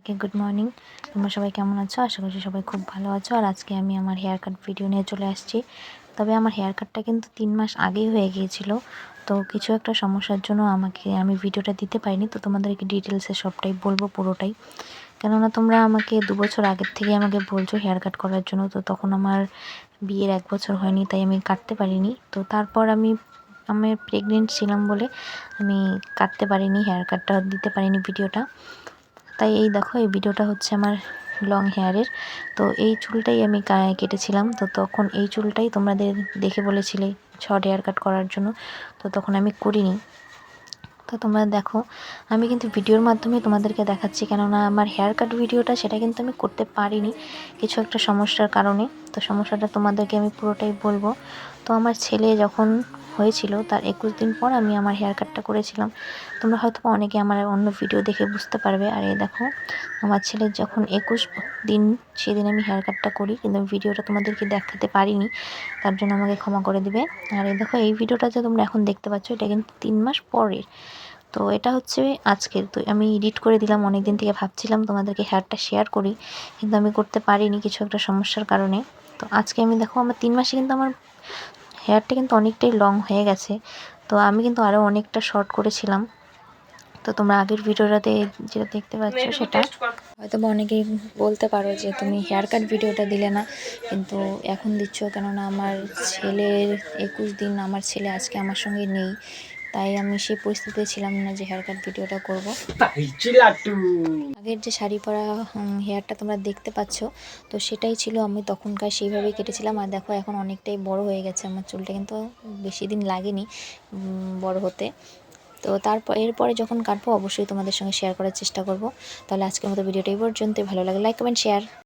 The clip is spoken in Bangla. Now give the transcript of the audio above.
সবাইকে গুড মর্নিং। তোমরা সবাই কেমন আছো? আশা করছি সবাই খুব ভালো আছো। আর আজকে আমি আমার হেয়ার কাট ভিডিও নিয়ে চলে আসছি। তবে আমার হেয়ার কাটটা কিন্তু 3 মাস আগেই হয়ে গিয়েছিল। তো কিছু একটা সমস্যার জন্য আমি ভিডিওটা দিতে পারিনি। তো তোমাদেরকে ডিটেলসে সবটাই বলবো, পুরোটাই। কেননা তোমরা আমাকে 2 বছর আগের থেকে আমাকে বলছো হেয়ার কাট করার জন্য। তো তখন আমার বিয়ের 1 বছর হয়নি, তাই আমি কাটতে পারিনি। তো তারপর আমি প্রেগনেন্ট ছিলাম বলে আমি কাটতে পারিনি, হেয়ার কাটটা দিতে পারিনি ভিডিওটা। তাই এই দেখো, এই ভিডিওটা হচ্ছে আমার লং হেয়ারের। তো এই চুলটাই আমি কেটেছিলাম। তো তখন এই চুলটাই তোমাদের দেখে বলেছিলে শর্ট হেয়ার কাট করার জন্য। তো তখন আমি করিনি। তো তোমরা দেখো, আমি কিন্তু ভিডিওর মাধ্যমে তোমাদেরকে দেখাচ্ছি, কেননা আমার হেয়ার কাট ভিডিওটা সেটা কিন্তু আমি করতে পারিনি কিছু একটা সমস্যার কারণে। তো সমস্যাটা তোমাদেরকে আমি পুরোটাই বলবো। তো আমার ছেলে যখন হয়েছিল তার 21 দিন পর আমি আমার হেয়ার কাটটা করেছিলাম। তোমরা হয়তো অনেকে আমার অন্য ভিডিও দেখে বুঝতে পারবে। আর এই দেখো, আমার ছেলের যখন 21 দিন, সেদিন আমি হেয়ার কাটটা করি, কিন্তু ভিডিওটা তোমাদেরকে দেখাতে পারিনি, তার জন্য আমাকে ক্ষমা করে দিবে। আর এই দেখো, এই ভিডিওটা যে তোমরা এখন দেখতে পাচ্ছ, এটা কিন্তু 3 মাস পরের। তো এটা হচ্ছে আজকের। তো আমি এডিট করে দিলাম, অনেক দিন থেকে ভাবছিলাম তোমাদেরকে হেয়ারটা শেয়ার করি, কিন্তু আমি করতে পারিনি কিছু একটা সমস্যার কারণে। তো আজকে আমি দেখো, আমার 3 মাসে কিন্তু আমার হেয়ারটা কিন্তু অনেকটাই লং হয়ে গেছে। তো আমি কিন্তু আরও অনেকটা শর্ট করেছিলাম। তো তোমরা আগের ভিডিওটাতে যেটা দেখতে পাচ্ছ, সেটা হয়তো অনেকেই বলতে পারো যে তুমি হেয়ার কাট ভিডিওটা দিলে না, কিন্তু এখন দিচ্ছ কেননা আমার ছেলের 21 দিন, আমার ছেলে আজকে আমার সঙ্গে নেই, তাই আমি সেই পরিস্থিতিতে ছিলাম না যে হেয়ার কাট ভিডিওটা করব। আগের যে শাড়ি পরা হেয়ারটা তোমরা দেখতে পাচ্ছ, তো সেটাই ছিল, আমি তখনকার সেইভাবেই কেটেছিলাম। আর দেখো, এখন অনেকটাই বড় হয়ে গেছে আমার চুলটা, কিন্তু বেশি দিন লাগেনি বড় হতে। তো এরপরে যখন কাটবো অবশ্যই তোমাদের সঙ্গে শেয়ার করার চেষ্টা করব। তাহলে আজকের মতো ভিডিওটা এই পর্যন্তই। ভালো লাগে লাইক, কমেন্ট, শেয়ার।